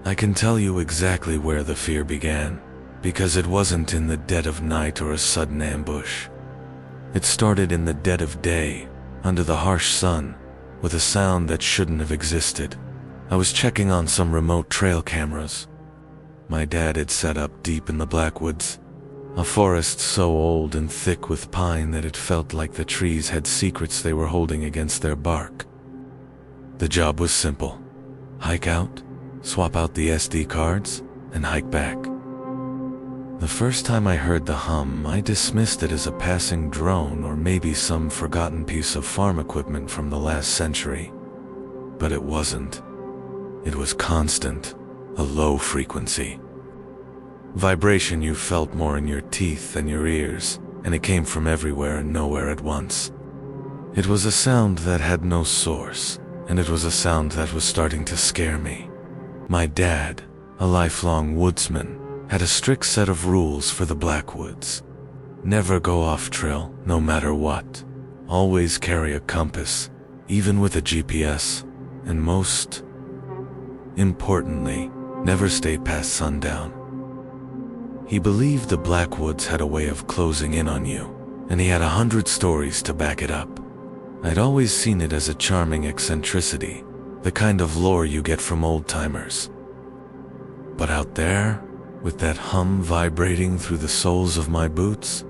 I can tell you exactly where the fear began, because it wasn't in the dead of night or a sudden ambush. It started in the dead of day, under the harsh sun, with a sound that shouldn't have existed. I was checking on some remote trail cameras. My dad had set up deep in the Blackwoods, a forest so old and thick with pine that it felt like the trees had secrets they were holding against their bark. The job was simple. Hike out, swap out the SD cards, and hike back. The first time I heard the hum, I dismissed it as a passing drone or maybe some forgotten piece of farm equipment from the last century. But it wasn't. It was constant, a low frequency. Vibration you felt more in your teeth than your ears, and it came from everywhere and nowhere at once. It was a sound that had no source, and it was a sound that was starting to scare me. My dad, a lifelong woodsman, had a strict set of rules for the Blackwoods. Never go off trail, no matter what. Always carry a compass, even with a GPS, and most importantly, never stay past sundown. He believed the Blackwoods had a way of closing in on you, and he had 100 stories to back it up. I'd always seen it as a charming eccentricity, the kind of lore you get from old-timers. But out there, with that hum vibrating through the soles of my boots,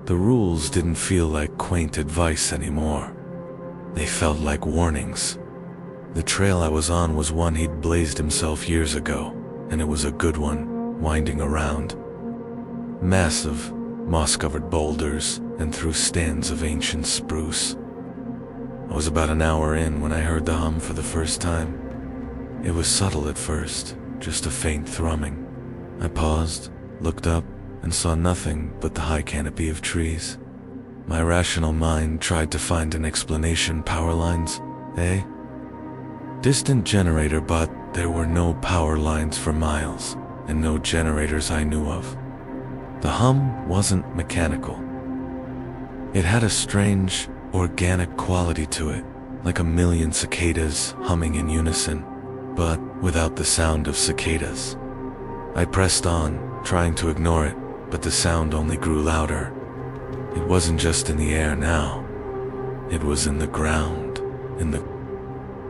the rules didn't feel like quaint advice anymore. They felt like warnings. The trail I was on was one he'd blazed himself years ago, and it was a good one, winding around. Massive, moss-covered boulders and through stands of ancient spruce. I was about an hour in when I heard the hum for the first time. It was subtle at first, just a faint thrumming. I paused, looked up, and saw nothing but the high canopy of trees. My rational mind tried to find an explanation. Power lines, eh? Distant generator, but there were no power lines for miles, and no generators I knew of. The hum wasn't mechanical. It had a strange, organic quality to it, like a million cicadas humming in unison, but without the sound of cicadas. I pressed on, trying to ignore it, but the sound only grew louder. It wasn't just in the air now. It was in the ground, in the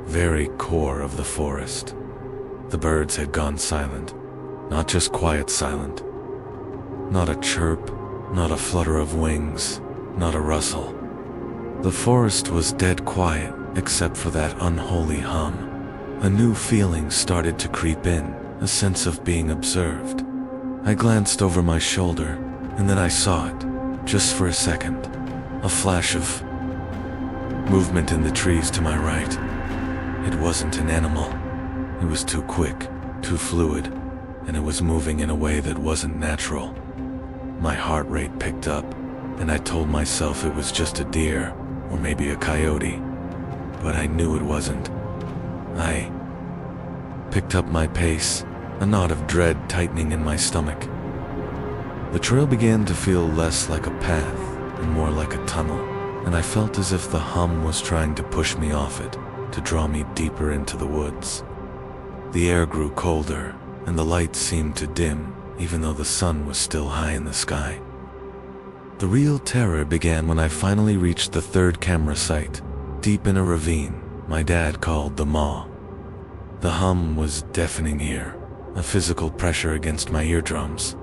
very core of the forest. The birds had gone silent, not just quiet silent. Not a chirp, not a flutter of wings, not a rustle. The forest was dead quiet, except for that unholy hum. A new feeling started to creep in, a sense of being observed. I glanced over my shoulder, and then I saw it, just for a second. A flash of movement in the trees to my right. It wasn't an animal. It was too quick, too fluid, and it was moving in a way that wasn't natural. My heart rate picked up, and I told myself it was just a deer, or maybe a coyote, but I knew it wasn't. I picked up my pace, a knot of dread tightening in my stomach. The trail began to feel less like a path and more like a tunnel, and I felt as if the hum was trying to push me off it, to draw me deeper into the woods. The air grew colder, and the light seemed to dim, even though the sun was still high in the sky. The real terror began when I finally reached the third camera site, deep in a ravine my dad called the Maw. The hum was deafening here, a physical pressure against my eardrums.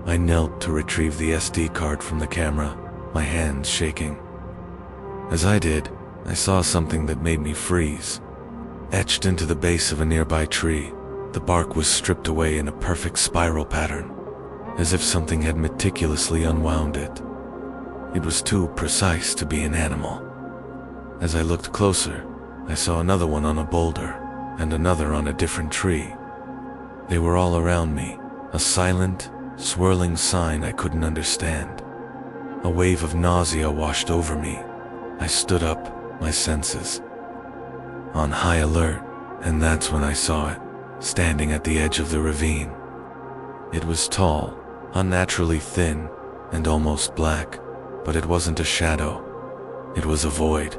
I knelt to retrieve the SD card from the camera, my hands shaking. As I did, I saw something that made me freeze. Etched into the base of a nearby tree, the bark was stripped away in a perfect spiral pattern, as if something had meticulously unwound it. It was too precise to be an animal. As I looked closer, I saw another one on a boulder, and another on a different tree. They were all around me, a silent, swirling sign I couldn't understand. A wave of nausea washed over me. I stood up, my senses on high alert, and that's when I saw it, standing at the edge of the ravine. It was tall, unnaturally thin, and almost black, but it wasn't a shadow. It was a void.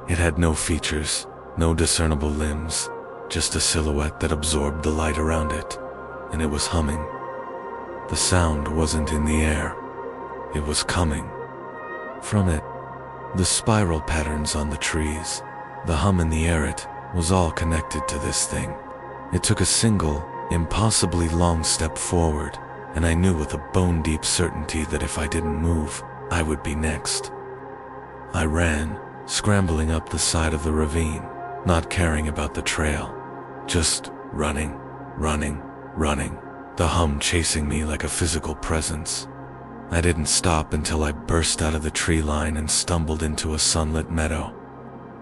It had no features, no discernible limbs, just a silhouette that absorbed the light around it, and it was humming. The sound wasn't in the air, it was coming. From it, the spiral patterns on the trees, the hum in the air, it was all connected to this thing. It took a single, impossibly long step forward, and I knew with a bone-deep certainty that if I didn't move, I would be next. I ran, scrambling up the side of the ravine, not caring about the trail, just running, running, running, the hum chasing me like a physical presence. I didn't stop until I burst out of the tree line and stumbled into a sunlit meadow,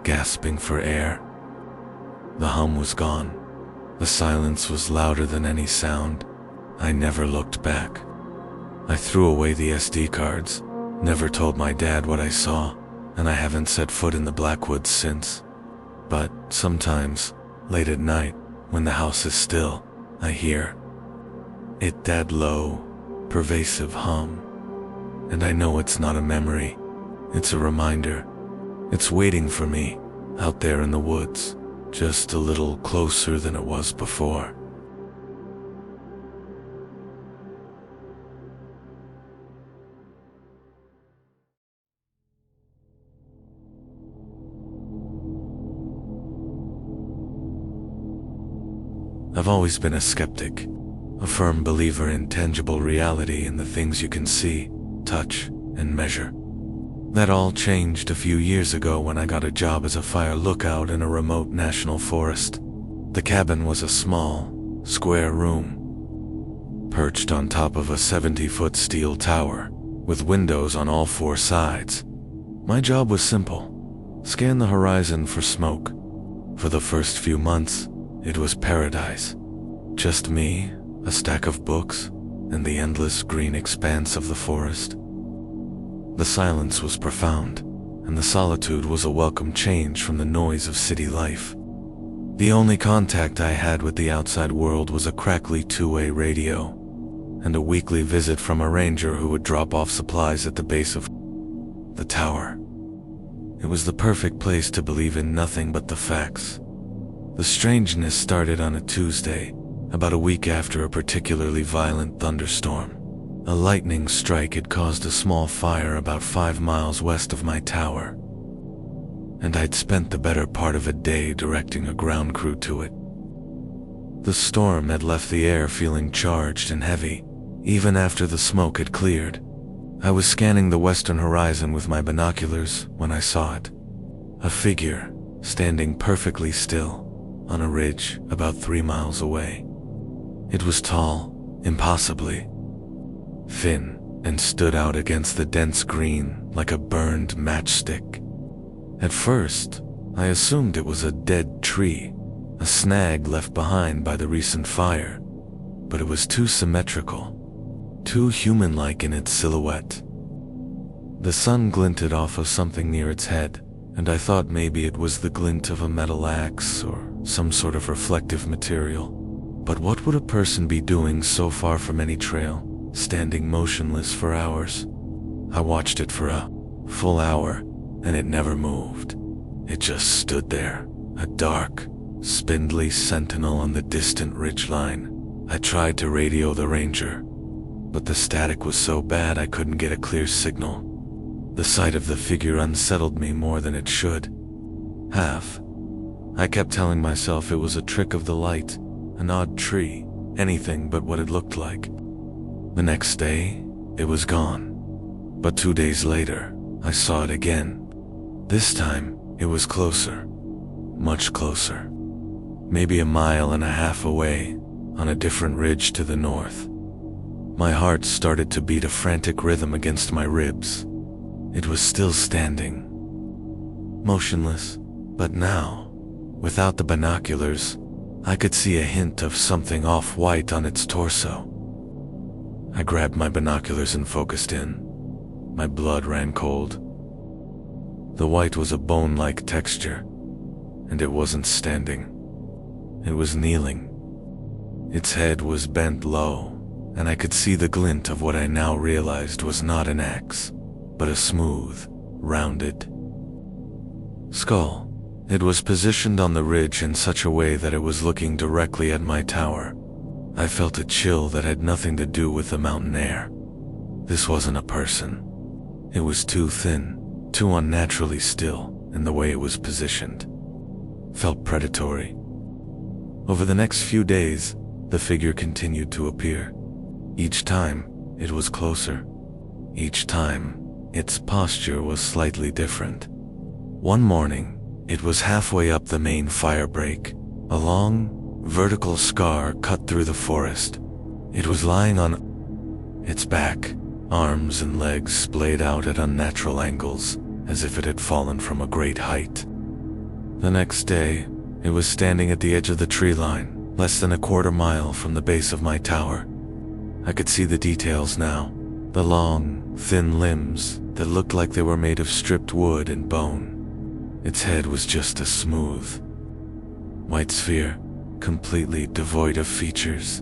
gasping for air. The hum was gone. The silence was louder than any sound. I never looked back. I threw away the SD cards, never told my dad what I saw, and I haven't set foot in the Blackwoods since. But sometimes, late at night, when the house is still, I hear it, that low, pervasive hum. And I know it's not a memory, it's a reminder. It's waiting for me, out there in the woods, just a little closer than it was before. I've always been a skeptic, a firm believer in tangible reality and the things you can see, touch, and measure. That all changed a few years ago when I got a job as a fire lookout in a remote national forest. The cabin was a small, square room, perched on top of a 70-foot steel tower, with windows on all four sides. My job was simple: scan the horizon for smoke. For the first few months, it was paradise. Just me, a stack of books, and the endless green expanse of the forest. The silence was profound, and the solitude was a welcome change from the noise of city life. The only contact I had with the outside world was a crackly two-way radio, and a weekly visit from a ranger who would drop off supplies at the base of the tower. It was the perfect place to believe in nothing but the facts. The strangeness started on a Tuesday, about a week after a particularly violent thunderstorm. A lightning strike had caused a small fire about 5 miles west of my tower, and I'd spent the better part of a day directing a ground crew to it. The storm had left the air feeling charged and heavy, even after the smoke had cleared. I was scanning the western horizon with my binoculars when I saw it. A figure, standing perfectly still, on a ridge about 3 miles away. It was tall, impossibly thin, and stood out against the dense green like a burned matchstick. At first, I assumed it was a dead tree, a snag left behind by the recent fire, but it was too symmetrical, too human-like in its silhouette. The sun glinted off of something near its head, and I thought maybe it was the glint of a metal axe or some sort of reflective material. But what would a person be doing so far from any trail, standing motionless for hours? I watched it for a full hour, and it never moved. It just stood there, a dark, spindly sentinel on the distant ridgeline. I tried to radio the ranger, but the static was so bad I couldn't get a clear signal. The sight of the figure unsettled me more than it should. I kept telling myself it was a trick of the light, an odd tree, anything but what it looked like. The next day, it was gone. But 2 days later, I saw it again. This time, it was closer. Much closer. Maybe 1.5 miles away, on a different ridge to the north. My heart started to beat a frantic rhythm against my ribs. It was still standing, motionless, but now, without the binoculars, I could see a hint of something off-white on its torso. I grabbed my binoculars and focused in. My blood ran cold. The white was a bone-like texture, and it wasn't standing. It was kneeling. Its head was bent low, and I could see the glint of what I now realized was not an axe, but a smooth, rounded skull. It was positioned on the ridge in such a way that it was looking directly at my tower. I felt a chill that had nothing to do with the mountain air. This wasn't a person. It was too thin, too unnaturally still in the way it was positioned. Felt predatory. Over the next few days, the figure continued to appear. Each time, it was closer. Each time, its posture was slightly different. One morning, it was halfway up the main fire break. A long, vertical scar cut through the forest. It was lying on its back, arms and legs splayed out at unnatural angles, as if it had fallen from a great height. The next day, it was standing at the edge of the tree line, less than a quarter mile from the base of my tower. I could see the details now, the long, thin limbs that looked like they were made of stripped wood and bone. Its head was just a smooth, white sphere, completely devoid of features.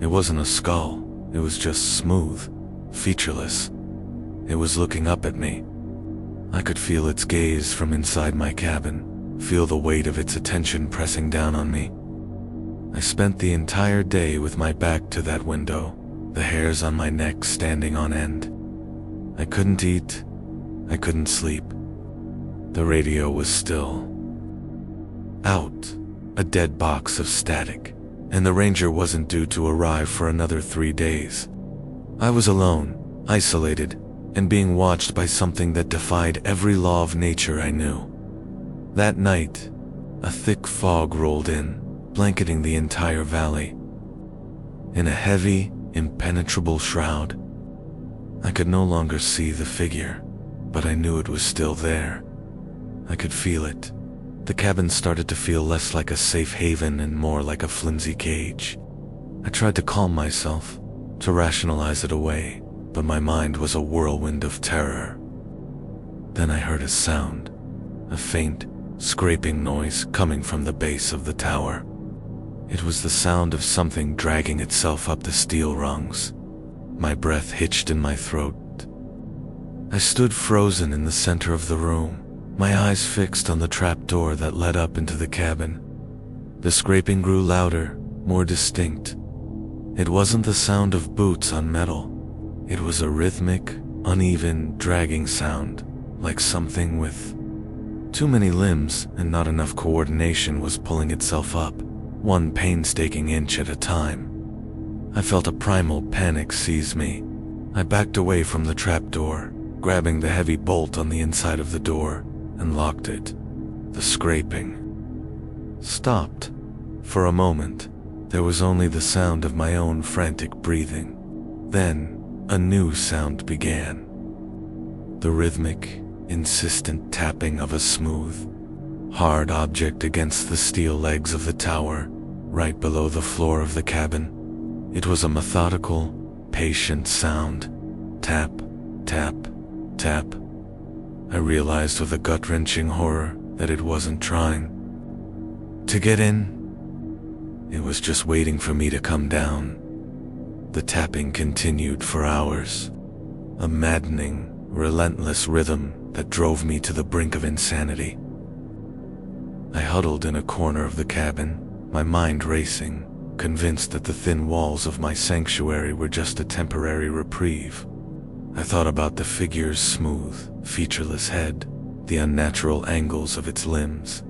It wasn't a skull, it was just smooth, featureless. It was looking up at me. I could feel its gaze from inside my cabin, feel the weight of its attention pressing down on me. I spent the entire day with my back to that window, the hairs on my neck standing on end. I couldn't eat, I couldn't sleep. The radio was still. Out, a dead box of static, and the ranger wasn't due to arrive for another 3 days. I was alone, isolated, and being watched by something that defied every law of nature I knew. That night, a thick fog rolled in, blanketing the entire valley. In a heavy, impenetrable shroud, I could no longer see the figure, but I knew it was still there. I could feel it. The cabin started to feel less like a safe haven and more like a flimsy cage. I tried to calm myself, to rationalize it away, but my mind was a whirlwind of terror. Then I heard a sound, a faint, scraping noise coming from the base of the tower. It was the sound of something dragging itself up the steel rungs. My breath hitched in my throat. I stood frozen in the center of the room, my eyes fixed on the trapdoor that led up into the cabin. The scraping grew louder, more distinct. It wasn't the sound of boots on metal. It was a rhythmic, uneven, dragging sound, like something with too many limbs and not enough coordination was pulling itself up, one painstaking inch at a time. I felt a primal panic seize me. I backed away from the trapdoor, grabbing the heavy bolt on the inside of the door, and locked it. The scraping stopped. For a moment, there was only the sound of my own frantic breathing. Then, a new sound began. The rhythmic, insistent tapping of a smooth, hard object against the steel legs of the tower, right below the floor of the cabin. It was a methodical, patient sound. Tap, tap, tap. I realized with a gut-wrenching horror that it wasn't trying to get in. It was just waiting for me to come down. The tapping continued for hours, a maddening, relentless rhythm that drove me to the brink of insanity. I huddled in a corner of the cabin, my mind racing, convinced that the thin walls of my sanctuary were just a temporary reprieve. I thought about the figure's smooth, featureless head, the unnatural angles of its limbs.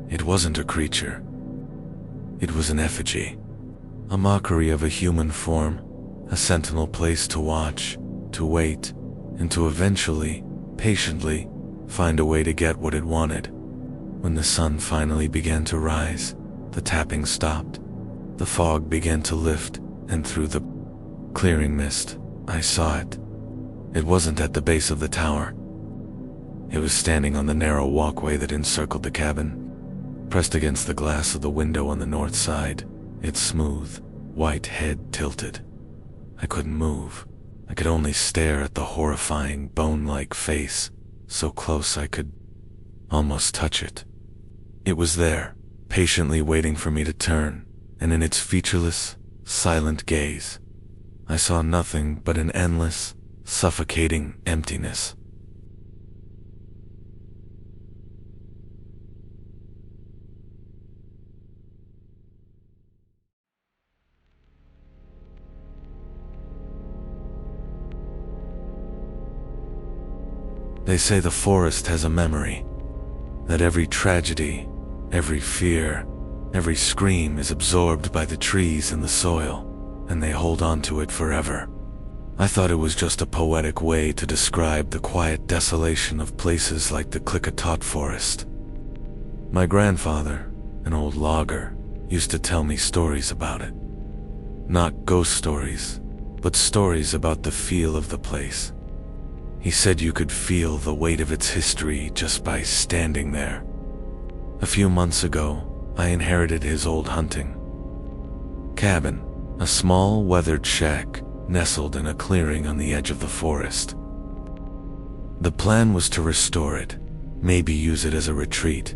It wasn't a creature. It was an effigy, a mockery of a human form, a sentinel placed to watch, to wait, and to eventually, patiently, find a way to get what it wanted. When the sun finally began to rise, the tapping stopped. The fog began to lift, and through the clearing mist, I saw it. It wasn't at the base of the tower. It was standing on the narrow walkway that encircled the cabin, pressed against the glass of the window on the north side, its smooth, white head tilted. I couldn't move. I could only stare at the horrifying, bone-like face, so close I could almost touch it. It was there, patiently waiting for me to turn, and in its featureless, silent gaze, I saw nothing but an endless, suffocating emptiness. They say the forest has a memory, that every tragedy, every fear, every scream is absorbed by the trees and the soil, and they hold on to it forever. I thought it was just a poetic way to describe the quiet desolation of places like the Klickitat forest. My grandfather, an old logger, used to tell me stories about it. Not ghost stories, but stories about the feel of the place. He said you could feel the weight of its history just by standing there. A few months ago, I inherited his old hunting cabin, a small weathered shack nestled in a clearing on the edge of the forest. The plan was to restore it, maybe use it as a retreat,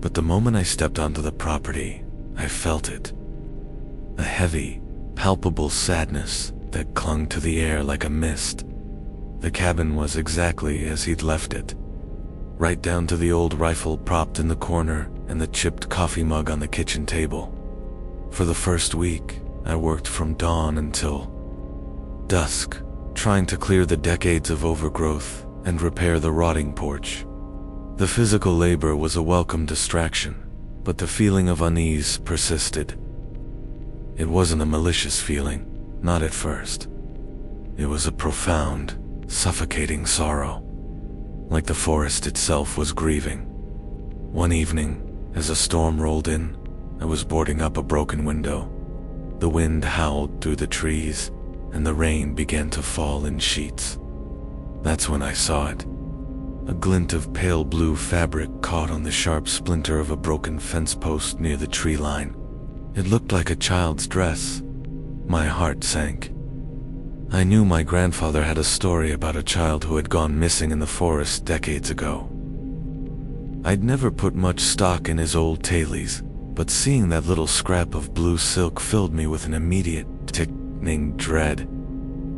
but the moment I stepped onto the property, I felt it. A heavy, palpable sadness that clung to the air like a mist. The cabin was exactly as he'd left it, right down to the old rifle propped in the corner and the chipped coffee mug on the kitchen table. For the first week, I worked from dawn until dusk, trying to clear the decades of overgrowth and repair the rotting porch. The physical labor was a welcome distraction, but the feeling of unease persisted. It wasn't a malicious feeling, not at first. It was a profound, suffocating sorrow, like the forest itself was grieving. One evening, as a storm rolled in, I was boarding up a broken window. The wind howled through the trees, and the rain began to fall in sheets. That's when I saw it. A glint of pale blue fabric caught on the sharp splinter of a broken fence post near the tree line. It looked like a child's dress. My heart sank. I knew my grandfather had a story about a child who had gone missing in the forest decades ago. I'd never put much stock in his old tales, but seeing that little scrap of blue silk filled me with an immediate, ticking dread.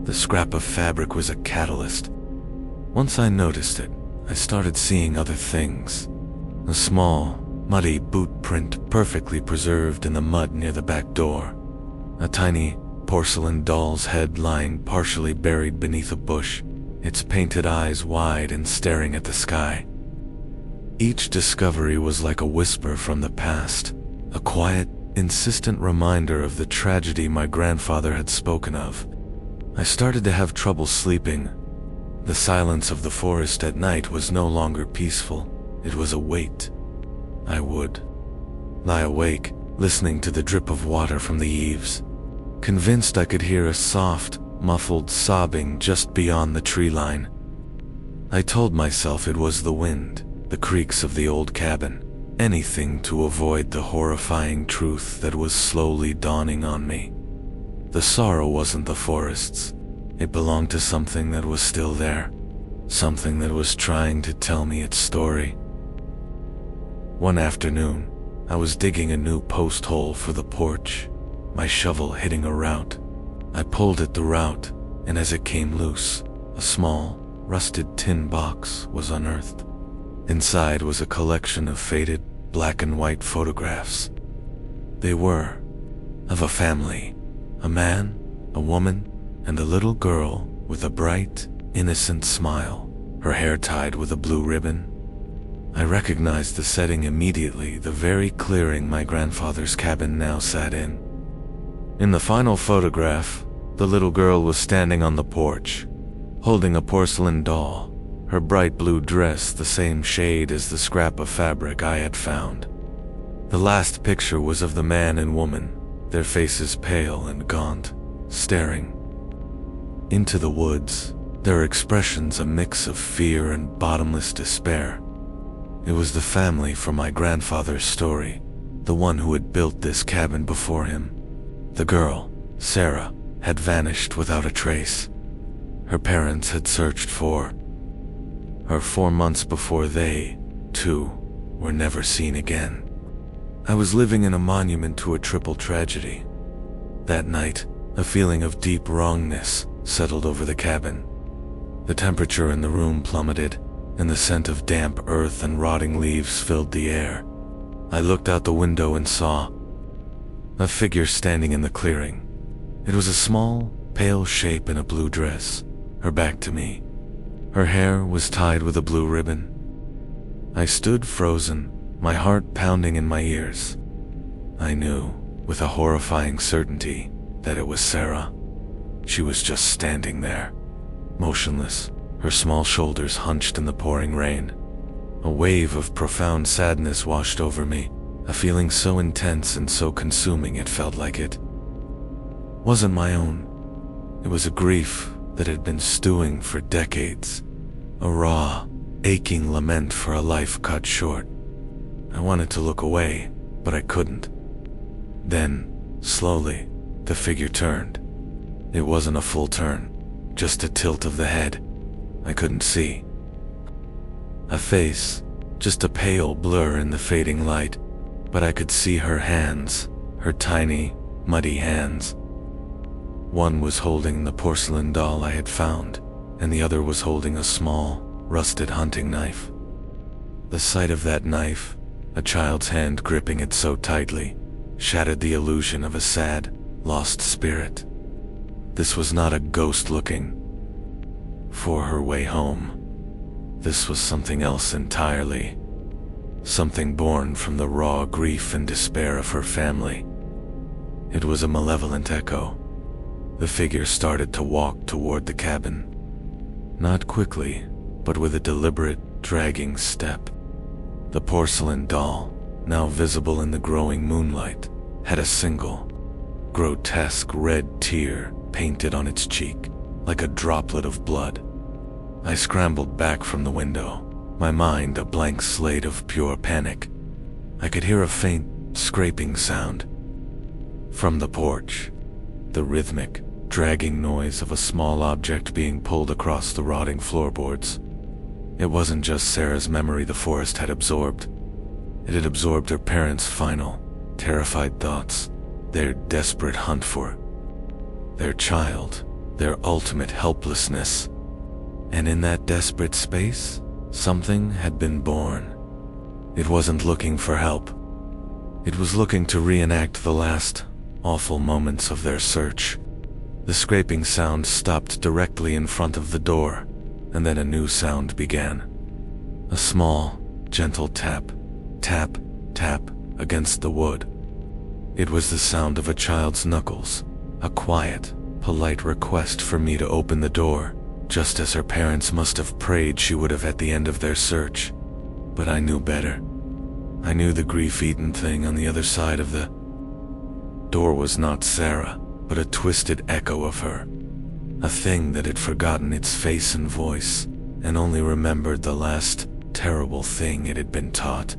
The scrap of fabric was a catalyst. Once I noticed it, I started seeing other things. A small, muddy boot print perfectly preserved in the mud near the back door. A tiny, porcelain doll's head lying partially buried beneath a bush, its painted eyes wide and staring at the sky. Each discovery was like a whisper from the past, a quiet, insistent reminder of the tragedy my grandfather had spoken of. I started to have trouble sleeping. The silence of the forest at night was no longer peaceful, it was a weight. I would lie awake, listening to the drip of water from the eaves, convinced I could hear a soft, muffled sobbing just beyond the tree line. I told myself it was the wind, the creaks of the old cabin, anything to avoid the horrifying truth that was slowly dawning on me. The sorrow wasn't the forest's. It belonged to something that was still there, something that was trying to tell me its story. One afternoon, I was digging a new post hole for the porch, my shovel hitting a route. I pulled at the route, and as it came loose, a small, rusted tin box was unearthed. Inside was a collection of faded, black and white photographs. They were of a family, a man, a woman, and a little girl with a bright, innocent smile, her hair tied with a blue ribbon. I recognized the setting immediately, the very clearing my grandfather's cabin now sat in. In the final photograph, the little girl was standing on the porch, holding a porcelain doll, her bright blue dress the same shade as the scrap of fabric I had found. The last picture was of the man and woman, their faces pale and gaunt, staring into the woods, their expressions a mix of fear and bottomless despair. It was the family from my grandfather's story, the one who had built this cabin before him. The girl, Sarah, had vanished without a trace. Her parents had searched for her 4 months before they, too, were never seen again. I was living in a monument to a triple tragedy. That night, a feeling of deep wrongness settled over the cabin. The temperature in the room plummeted, and the scent of damp earth and rotting leaves filled the air. I looked out the window and saw a figure standing in the clearing. It was a small, pale shape in a blue dress, her back to me. Her hair was tied with a blue ribbon. I stood frozen, my heart pounding in my ears. I knew, with a horrifying certainty, that it was Sarah. She was just standing there, motionless, her small shoulders hunched in the pouring rain. A wave of profound sadness washed over me, a feeling so intense and so consuming it felt like it wasn't my own. It was a grief that had been stewing for decades, a raw, aching lament for a life cut short. I wanted to look away, but I couldn't. Then, slowly, the figure turned. It wasn't a full turn, just a tilt of the head. I couldn't see a face, just a pale blur in the fading light, but I could see her hands, her tiny, muddy hands. One was holding the porcelain doll I had found, and the other was holding a small, rusted hunting knife. The sight of that knife, a child's hand gripping it so tightly, shattered the illusion of a sad, lost spirit. This was not a ghost looking for her way home. This was something else entirely. Something born from the raw grief and despair of her family. It was a malevolent echo. The figure started to walk toward the cabin. Not quickly, but with a deliberate, dragging step. The porcelain doll, now visible in the growing moonlight, had a single, grotesque red tear painted on its cheek, like a droplet of blood. I scrambled back from the window, my mind a blank slate of pure panic. I could hear a faint, scraping sound from the porch, the rhythmic, dragging noise of a small object being pulled across the rotting floorboards. It wasn't just Sarah's memory the forest had absorbed. It had absorbed her parents' final, terrified thoughts, their desperate hunt for their child, their ultimate helplessness. And in that desperate space, something had been born. It wasn't looking for help. It was looking to reenact the last, awful moments of their search. The scraping sound stopped directly in front of the door, and then a new sound began. A small, gentle tap, tap, tap against the wood. It was the sound of a child's knuckles, a quiet, polite request for me to open the door, just as her parents must have prayed she would have at the end of their search. But I knew better. I knew the grief-eaten thing on the other side of the door was not Sarah, but a twisted echo of her. A thing that had forgotten its face and voice, and only remembered the last terrible thing it had been taught.